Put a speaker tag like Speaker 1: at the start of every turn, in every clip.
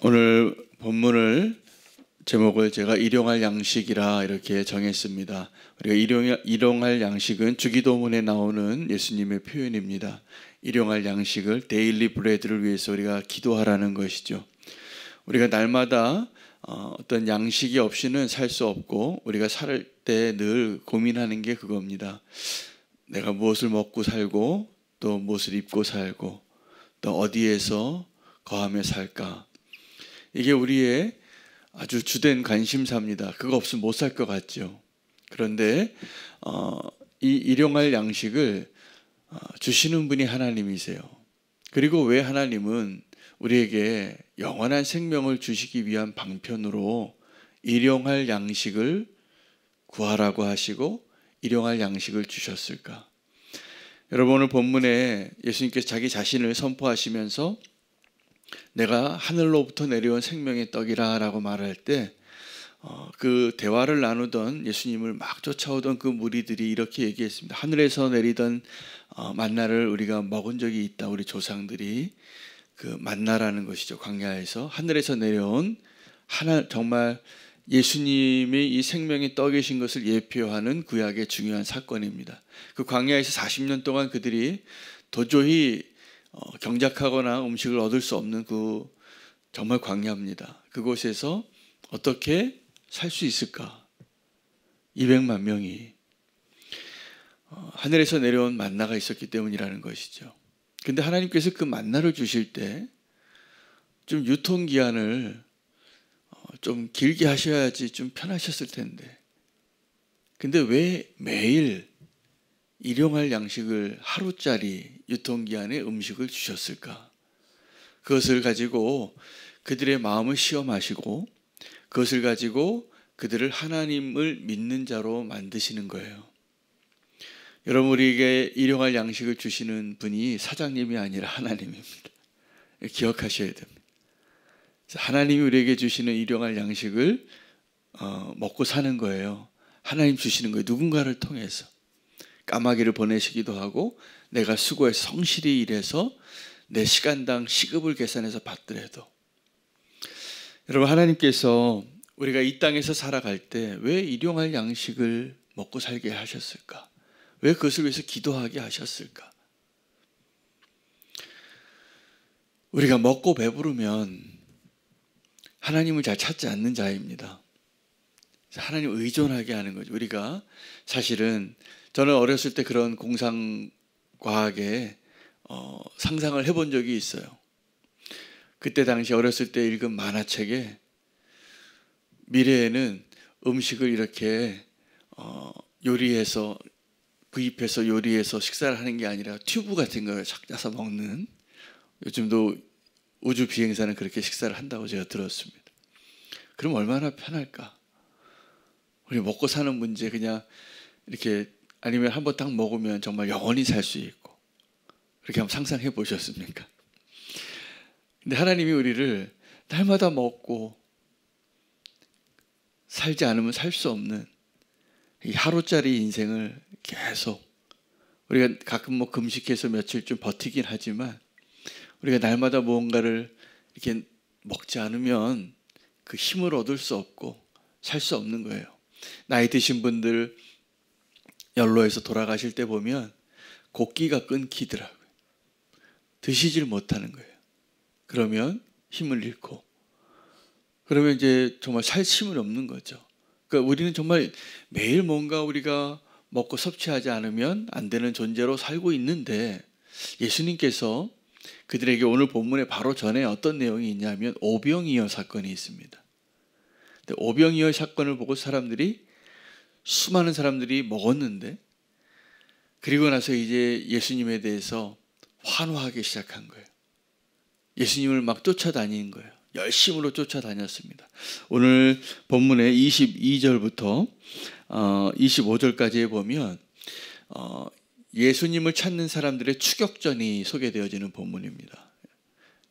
Speaker 1: 오늘 본문을 제목을 제가 일용할 양식이라 이렇게 정했습니다. 우리가 일용할 양식은 주기도문에 나오는 예수님의 표현입니다. 일용할 양식을 데일리 브레드를 위해서 우리가 기도하라는 것이죠. 우리가 날마다 어떤 양식이 없이는 살 수 없고 우리가 살 때 늘 고민하는 게 그겁니다. 내가 무엇을 먹고 살고 또 무엇을 입고 살고 또 어디에서 거하며 살까. 이게 우리의 아주 주된 관심사입니다. 그거 없으면 못 살 것 같죠. 그런데 이 일용할 양식을 주시는 분이 하나님이세요. 그리고 왜 하나님은 우리에게 영원한 생명을 주시기 위한 방편으로 일용할 양식을 구하라고 하시고 일용할 양식을 주셨을까? 여러분, 오늘 본문에 예수님께서 자기 자신을 선포하시면서 내가 하늘로부터 내려온 생명의 떡이라 라고 말할 때 그 대화를 나누던 예수님을 막 쫓아오던 그 무리들이 이렇게 얘기했습니다. 하늘에서 내리던 만나를 우리가 먹은 적이 있다. 우리 조상들이 그 만나라는 것이죠. 광야에서 하늘에서 내려온 정말 예수님이 이 생명의 떡이신 것을 예표하는 구약의 중요한 사건입니다. 그 광야에서 40년 동안 그들이 도저히 경작하거나 음식을 얻을 수 없는 그 정말 광야입니다. 그곳에서 어떻게 살 수 있을까? 200만 명이 하늘에서 내려온 만나가 있었기 때문이라는 것이죠. 근데 하나님께서 그 만나를 주실 때 좀 유통기한을 좀 길게 하셔야지 좀 편하셨을 텐데. 근데 왜 매일 일용할 양식을 하루짜리 유통기한의 음식을 주셨을까? 그것을 가지고 그들의 마음을 시험하시고 그것을 가지고 그들을 하나님을 믿는 자로 만드시는 거예요. 여러분, 우리에게 일용할 양식을 주시는 분이 사장님이 아니라 하나님입니다. 기억하셔야 됩니다. 하나님이 우리에게 주시는 일용할 양식을 먹고 사는 거예요. 하나님 주시는 거예요. 누군가를 통해서. 까마귀를 보내시기도 하고 내가 수고해서 성실히 일해서 내 시간당 시급을 계산해서 받더라도. 여러분, 하나님께서 우리가 이 땅에서 살아갈 때 왜 일용할 양식을 먹고 살게 하셨을까? 왜 그것을 위해서 기도하게 하셨을까? 우리가 먹고 배부르면 하나님을 잘 찾지 않는 자입니다. 하나님 의존하게 하는 거죠. 우리가 사실은 저는 어렸을 때 그런 공상과학에 상상을 해본 적이 있어요. 그때 당시 어렸을 때 읽은 만화책에 미래에는 음식을 이렇게 요리해서 구입해서 요리해서 식사를 하는 게 아니라 튜브 같은 걸 착 짜서 먹는, 요즘도 우주 비행사는 그렇게 식사를 한다고 제가 들었습니다. 그럼 얼마나 편할까? 우리 먹고 사는 문제 그냥 이렇게 아니면 한번 딱 먹으면 정말 영원히 살 수 있고, 그렇게 한번 상상해 보셨습니까? 근데 하나님이 우리를 날마다 먹고 살지 않으면 살 수 없는 이 하루짜리 인생을 계속, 우리가 가끔 뭐 금식해서 며칠 좀 버티긴 하지만 우리가 날마다 무언가를 이렇게 먹지 않으면 그 힘을 얻을 수 없고 살 수 없는 거예요. 나이 드신 분들 연로에서 돌아가실 때 보면 곡기가 끊기더라고요. 드시질 못하는 거예요. 그러면 힘을 잃고, 그러면 이제 정말 살 힘은 없는 거죠. 그러니까 우리는 정말 매일 뭔가 우리가 먹고 섭취하지 않으면 안 되는 존재로 살고 있는데, 예수님께서 그들에게 오늘 본문의 바로 전에 어떤 내용이 있냐면 오병이어 사건이 있습니다. 오병이어 사건을 보고 수많은 사람들이 먹었는데, 그리고 나서 이제 예수님에 대해서 환호하기 시작한 거예요. 예수님을 막 쫓아다니는 거예요. 열심으로 쫓아다녔습니다. 오늘 본문의 22절부터 25절까지에 보면 예수님을 찾는 사람들의 추격전이 소개되어지는 본문입니다.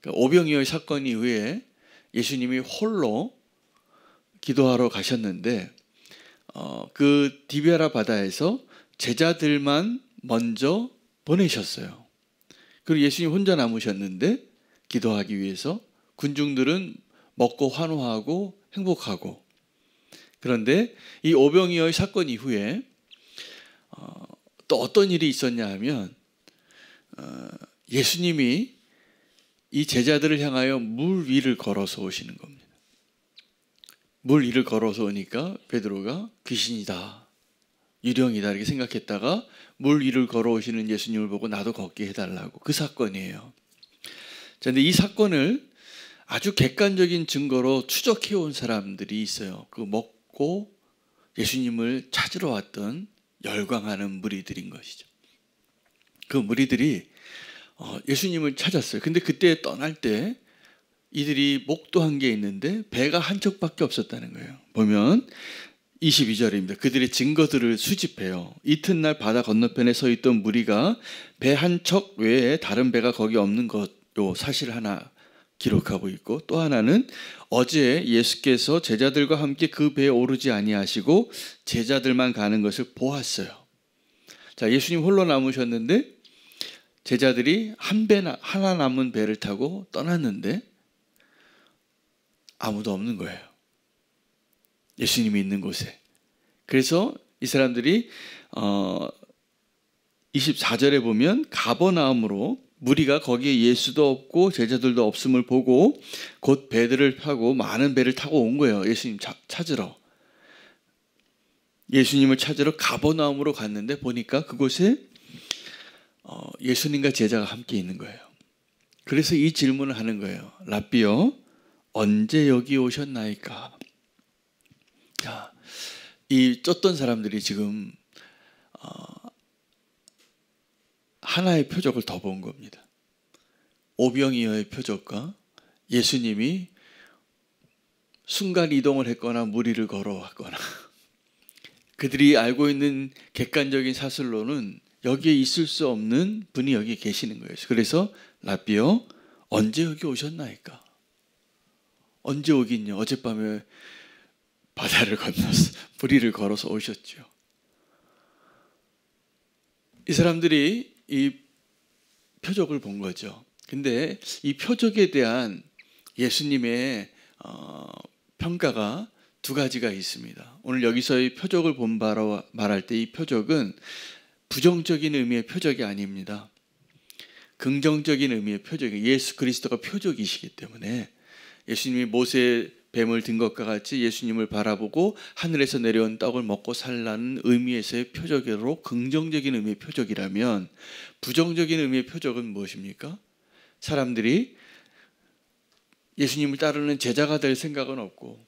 Speaker 1: 그러니까 오병이어 사건 이후에 예수님이 홀로 기도하러 가셨는데 그 디베라 바다에서 제자들만 먼저 보내셨어요. 그리고 예수님 혼자 남으셨는데 기도하기 위해서 군중들은 먹고 환호하고 행복하고. 그런데 이 오병이어의 사건 이후에 또 어떤 일이 있었냐 하면 예수님이 이 제자들을 향하여 물 위를 걸어서 오시는 겁니다. 물 위를 걸어서 오니까 베드로가 귀신이다, 유령이다 이렇게 생각했다가 물 위를 걸어오시는 예수님을 보고 나도 걷게 해달라고. 그 사건이에요. 자, 근데 이 사건을 아주 객관적인 증거로 추적해온 사람들이 있어요. 그 먹고 예수님을 찾으러 왔던 열광하는 무리들인 것이죠. 그 무리들이 예수님을 찾았어요. 근데 그때 떠날 때 이들이 목도한 게 있는데 배가 한 척밖에 없었다는 거예요. 보면 22절입니다. 그들의 증거들을 수집해요. 이튿날 바다 건너편에 서 있던 무리가 배 한 척 외에 다른 배가 거기 없는 것, 요 사실 하나 기록하고 있고, 또 하나는 어제 예수께서 제자들과 함께 그 배에 오르지 아니하시고 제자들만 가는 것을 보았어요. 자, 예수님 홀로 남으셨는데 제자들이 하나 남은 배를 타고 떠났는데 아무도 없는 거예요. 예수님이 있는 곳에. 그래서 이 사람들이 24절에 보면 가버나움으로, 무리가 거기에 예수도 없고 제자들도 없음을 보고 곧 배들을 타고 많은 배를 타고 온 거예요. 예수님 찾으러. 예수님을 찾으러 가버나움으로 갔는데 보니까 그곳에 예수님과 제자가 함께 있는 거예요. 그래서 이 질문을 하는 거예요. 랍비여, 언제 여기 오셨나이까? 자, 이 쫓던 사람들이 지금 하나의 표적을 더 본 겁니다. 오병이어의 표적과 예수님이 순간 이동을 했거나 무리를 걸어왔거나, 그들이 알고 있는 객관적인 사실로는 여기에 있을 수 없는 분이 여기 계시는 거예요. 그래서 랍비여, 언제 여기 오셨나이까? 언제 오긴요? 어젯밤에 바다를 건너서 무리를 걸어서 오셨죠. 이 사람들이 이 표적을 본 거죠. 근데 이 표적에 대한 예수님의 평가가 두 가지가 있습니다. 오늘 여기서의 표적을 본 바로 말할 때 이 표적은 부정적인 의미의 표적이 아닙니다. 긍정적인 의미의 표적이에요. 예수 그리스도가 표적이시기 때문에 예수님이 모세 뱀을 든 것과 같이 예수님을 바라보고 하늘에서 내려온 떡을 먹고 살라는 의미에서의 표적으로 긍정적인 의미의 표적이라면, 부정적인 의미의 표적은 무엇입니까? 사람들이 예수님을 따르는 제자가 될 생각은 없고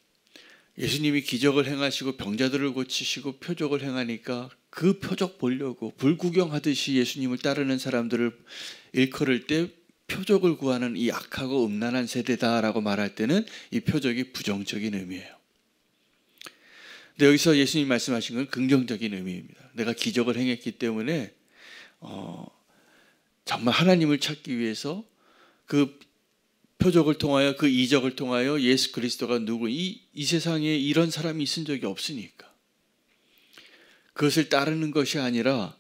Speaker 1: 예수님이 기적을 행하시고 병자들을 고치시고 표적을 행하니까 그 표적 보려고 불구경하듯이 예수님을 따르는 사람들을 일컬을 때 표적을 구하는 이 악하고 음란한 세대다라고 말할 때는 이 표적이 부정적인 의미예요. 근데 여기서 예수님이 말씀하신 건 긍정적인 의미입니다. 내가 기적을 행했기 때문에 정말 하나님을 찾기 위해서 그 표적을 통하여, 그 이적을 통하여 예수 그리스도가 누구, 이 세상에 이런 사람이 있은 적이 없으니까 그것을 따르는 것이 아니라,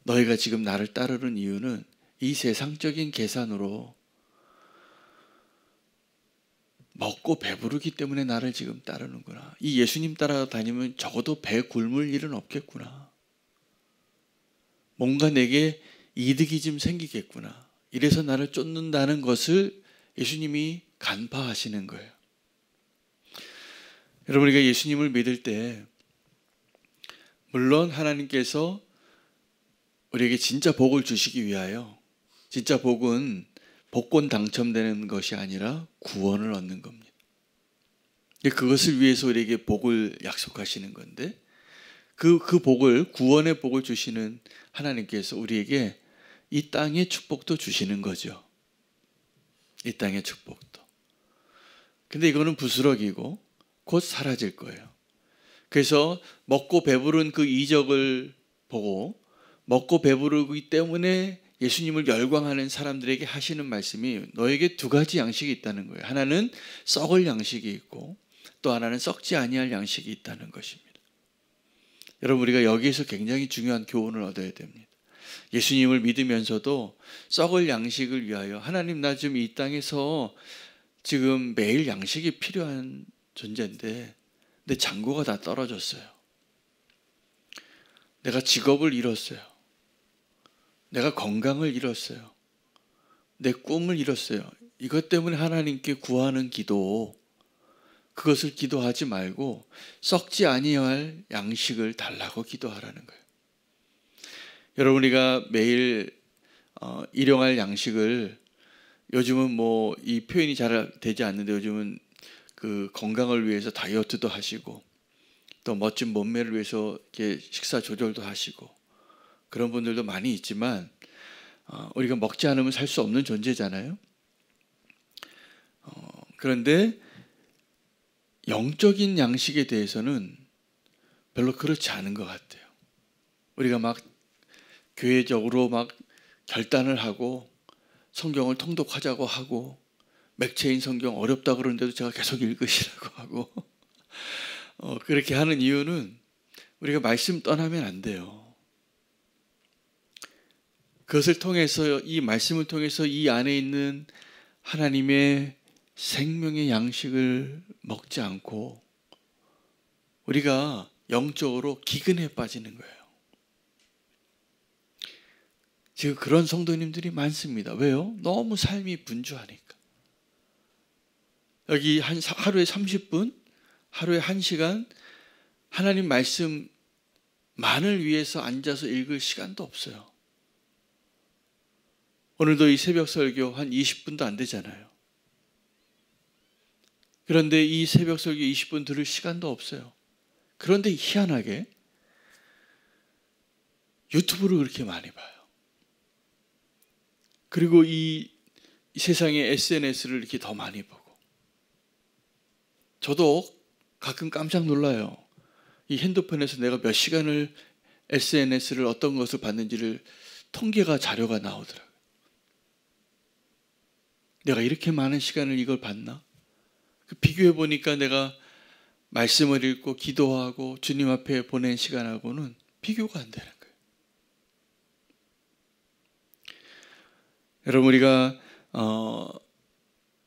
Speaker 1: 너희가 지금 나를 따르는 이유는 이 세상적인 계산으로 먹고 배부르기 때문에 나를 지금 따르는구나. 이 예수님 따라다니면 적어도 배 굶을 일은 없겠구나. 뭔가 내게 이득이 좀 생기겠구나. 이래서 나를 쫓는다는 것을 예수님이 간파하시는 거예요. 여러분, 우리가 예수님을 믿을 때 물론 하나님께서 우리에게 진짜 복을 주시기 위하여, 진짜 복은 복권 당첨되는 것이 아니라 구원을 얻는 겁니다. 그것을 위해서 우리에게 복을 약속하시는 건데, 그 복을, 구원의 복을 주시는 하나님께서 우리에게 이 땅의 축복도 주시는 거죠. 이 땅의 축복도. 근데 이거는 부스러기고 곧 사라질 거예요. 그래서 먹고 배부른 그 이적을 보고 먹고 배부르기 때문에 예수님을 열광하는 사람들에게 하시는 말씀이, 너에게 두 가지 양식이 있다는 거예요. 하나는 썩을 양식이 있고 또 하나는 썩지 아니할 양식이 있다는 것입니다. 여러분, 우리가 여기에서 굉장히 중요한 교훈을 얻어야 됩니다. 예수님을 믿으면서도 썩을 양식을 위하여, 하나님 나 지금 이 땅에서 지금 매일 양식이 필요한 존재인데 내 잔고가 다 떨어졌어요. 내가 직업을 잃었어요. 내가 건강을 잃었어요. 내 꿈을 잃었어요. 이것 때문에 하나님께 구하는 기도, 그것을 기도하지 말고 썩지 아니할 양식을 달라고 기도하라는 거예요. 여러분, 우리가 매일 일용할 양식을, 요즘은 뭐 이 표현이 잘 되지 않는데 요즘은 그 건강을 위해서 다이어트도 하시고 또 멋진 몸매를 위해서 이렇게 식사 조절도 하시고 그런 분들도 많이 있지만 우리가 먹지 않으면 살 수 없는 존재잖아요. 그런데 영적인 양식에 대해서는 별로 그렇지 않은 것 같아요. 우리가 막 교회적으로 막 결단을 하고 성경을 통독하자고 하고 맥체인 성경 어렵다 그러는데도 제가 계속 읽으시라고 하고 그렇게 하는 이유는 우리가 말씀 떠나면 안 돼요. 그것을 통해서, 이 말씀을 통해서 이 안에 있는 하나님의 생명의 양식을 먹지 않고 우리가 영적으로 기근에 빠지는 거예요. 지금 그런 성도님들이 많습니다. 왜요? 너무 삶이 분주하니까. 여기 하루에 30분, 하루에 1시간 하나님 말씀만을 위해서 앉아서 읽을 시간도 없어요. 오늘도 이 새벽 설교 한 20분도 안 되잖아요. 그런데 이 새벽 설교 20분 들을 시간도 없어요. 그런데 희한하게 유튜브를 그렇게 많이 봐요. 그리고 이 세상의 SNS를 이렇게 더 많이 보고. 저도 가끔 깜짝 놀라요. 이 핸드폰에서 내가 몇 시간을 SNS를 어떤 것을 봤는지를 통계가, 자료가 나오더라고요. 내가 이렇게 많은 시간을 이걸 봤나? 비교해 보니까 내가 말씀을 읽고 기도하고 주님 앞에 보낸 시간하고는 비교가 안 되는 거예요. 여러분, 우리가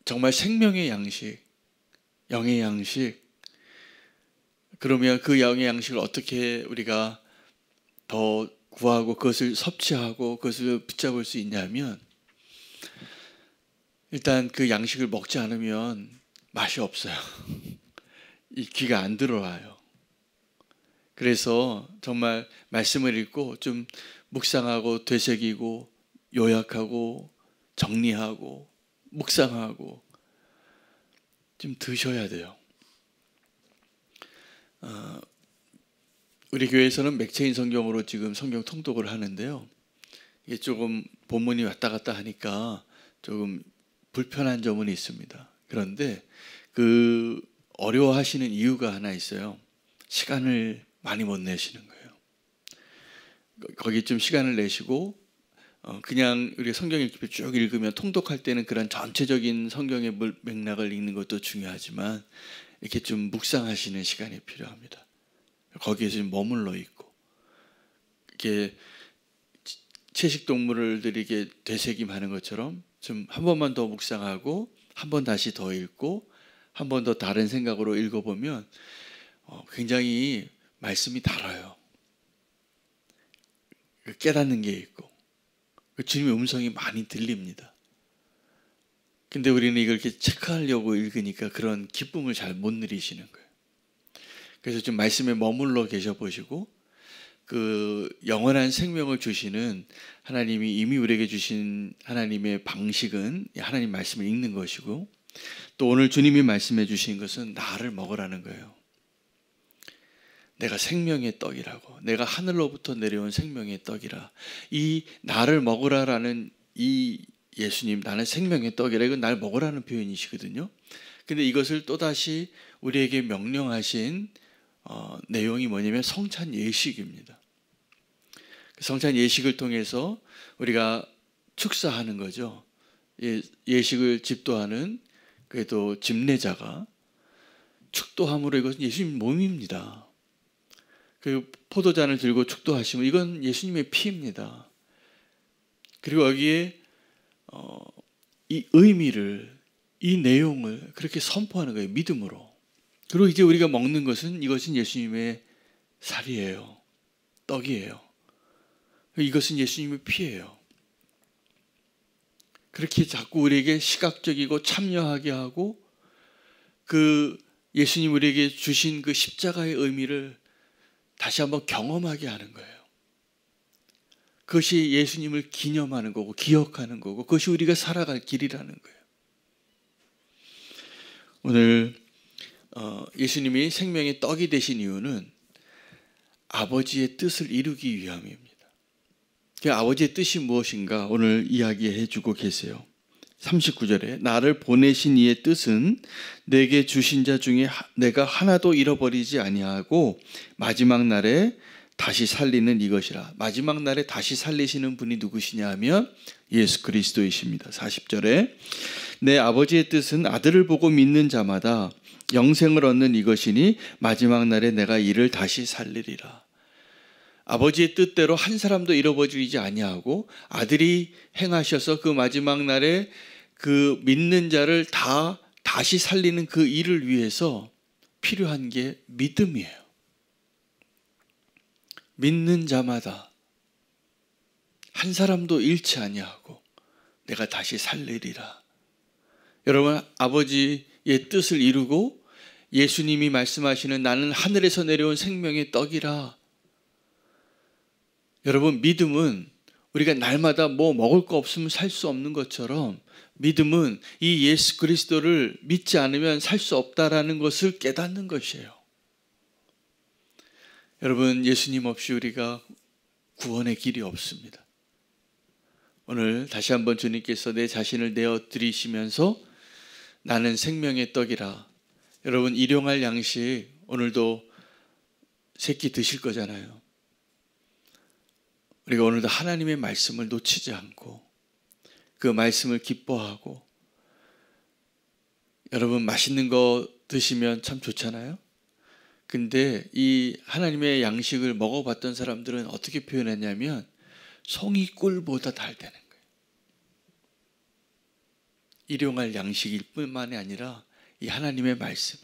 Speaker 1: 정말 생명의 양식, 영의 양식, 그러면 그 영의 양식을 어떻게 우리가 더 구하고 그것을 섭취하고 그것을 붙잡을 수 있냐면, 일단 그 양식을 먹지 않으면 맛이 없어요. 이 귀가 안 들어와요. 그래서 정말 말씀을 읽고 좀 묵상하고 되새기고 요약하고 정리하고 묵상하고 좀 드셔야 돼요. 우리 교회에서는 맥체인 성경으로 지금 성경 통독을 하는데요. 이게 조금 본문이 왔다 갔다 하니까 조금 불편한 점은 있습니다. 그런데 그 어려워하시는 이유가 하나 있어요. 시간을 많이 못 내시는 거예요. 거기 좀 시간을 내시고 그냥 우리 성경 읽기 쭉 읽으면 통독할 때는 그런 전체적인 성경의 맥락을 읽는 것도 중요하지만 이렇게 좀 묵상하시는 시간이 필요합니다. 거기에 좀 머물러 있고 이렇게 채식 동물들이 이렇게 되새김하는 것처럼 좀 한 번만 더 묵상하고 한 번 다시 더 읽고 한 번 더 다른 생각으로 읽어보면 굉장히 말씀이 달라요. 깨닫는 게 있고 주님의 음성이 많이 들립니다. 근데 우리는 이걸 이렇게 체크하려고 읽으니까 그런 기쁨을 잘 못 누리시는 거예요. 그래서 좀 말씀에 머물러 계셔 보시고 그 영원한 생명을 주시는 하나님이 이미 우리에게 주신 하나님의 방식은 하나님 말씀을 읽는 것이고, 또 오늘 주님이 말씀해 주신 것은 나를 먹으라는 거예요. 내가 생명의 떡이라고, 내가 하늘로부터 내려온 생명의 떡이라. 이 나를 먹으라라는 이 예수님, 나는 생명의 떡이라, 이건 날 먹으라는 표현이시거든요. 근데 이것을 또다시 우리에게 명령하신 내용이 뭐냐면 성찬 예식입니다. 성찬 예식을 통해서 우리가 축사하는 거죠. 예식을 집도하는, 그래도 집례자가 축도함으로, 이것은 예수님 몸입니다. 그 포도잔을 들고 축도하시면 이건 예수님의 피입니다. 그리고 여기에 이 의미를, 이 내용을 그렇게 선포하는 거예요. 믿음으로. 그리고 이제 우리가 먹는 것은 이것은 예수님의 살이에요. 떡이에요. 이것은 예수님의 피예요. 그렇게 자꾸 우리에게 시각적이고 참여하게 하고 그 예수님 우리에게 주신 그 십자가의 의미를 다시 한번 경험하게 하는 거예요. 그것이 예수님을 기념하는 거고 기억하는 거고 그것이 우리가 살아갈 길이라는 거예요. 오늘 예수님이 생명의 떡이 되신 이유는 아버지의 뜻을 이루기 위함입니다. 그 아버지의 뜻이 무엇인가 오늘 이야기해 주고 계세요. 39절에 나를 보내신 이의 뜻은 내게 주신 자 중에 내가 하나도 잃어버리지 아니하고 마지막 날에 다시 살리는 이것이라. 마지막 날에 다시 살리시는 분이 누구시냐 하면 예수 그리스도이십니다. 40절에 내 아버지의 뜻은 아들을 보고 믿는 자마다 영생을 얻는 이것이니 마지막 날에 내가 이를 다시 살리리라. 아버지의 뜻대로 한 사람도 잃어버리지 아니하고 아들이 행하셔서 그 마지막 날에 그 믿는 자를 다시 살리는 그 일을 위해서 필요한 게 믿음이에요. 믿는 자마다 한 사람도 잃지 아니하고 내가 다시 살리리라. 여러분, 아버지의 뜻을 이루고 예수님이 말씀하시는 나는 하늘에서 내려온 생명의 떡이라. 여러분, 믿음은 우리가 날마다 뭐 먹을 거 없으면 살 수 없는 것처럼 믿음은 이 예수 그리스도를 믿지 않으면 살 수 없다라는 것을 깨닫는 것이에요. 여러분, 예수님 없이 우리가 구원의 길이 없습니다. 오늘 다시 한번 주님께서 내 자신을 내어드리시면서 나는 생명의 떡이라. 여러분, 일용할 양식 오늘도 세 끼 드실 거잖아요. 우리가 오늘도 하나님의 말씀을 놓치지 않고 그 말씀을 기뻐하고, 여러분 맛있는 거 드시면 참 좋잖아요. 근데 이 하나님의 양식을 먹어봤던 사람들은 어떻게 표현했냐면 송이 꿀보다 달다는 거예요. 일용할 양식일 뿐만이 아니라 이 하나님의 말씀이,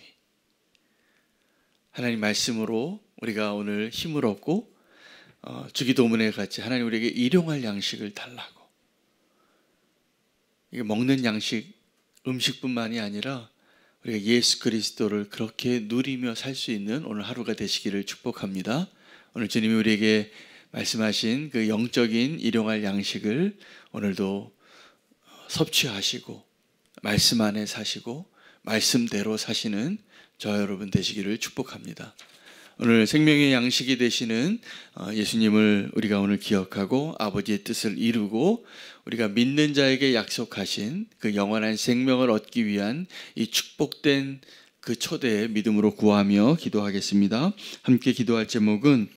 Speaker 1: 하나님 말씀으로 우리가 오늘 힘을 얻고 주기도문에 같이 하나님 우리에게 일용할 양식을 달라고. 이게 먹는 양식, 음식뿐만이 아니라 우리가 예수 그리스도를 그렇게 누리며 살 수 있는 오늘 하루가 되시기를 축복합니다. 오늘 주님이 우리에게 말씀하신 그 영적인 일용할 양식을 오늘도 섭취하시고 말씀 안에 사시고 말씀대로 사시는 저 여러분 되시기를 축복합니다. 오늘 생명의 양식이 되시는 예수님을 우리가 오늘 기억하고 아버지의 뜻을 이루고 우리가 믿는 자에게 약속하신 그 영원한 생명을 얻기 위한 이 축복된 그 초대의 믿음으로 구하며 기도하겠습니다. 함께 기도할 제목은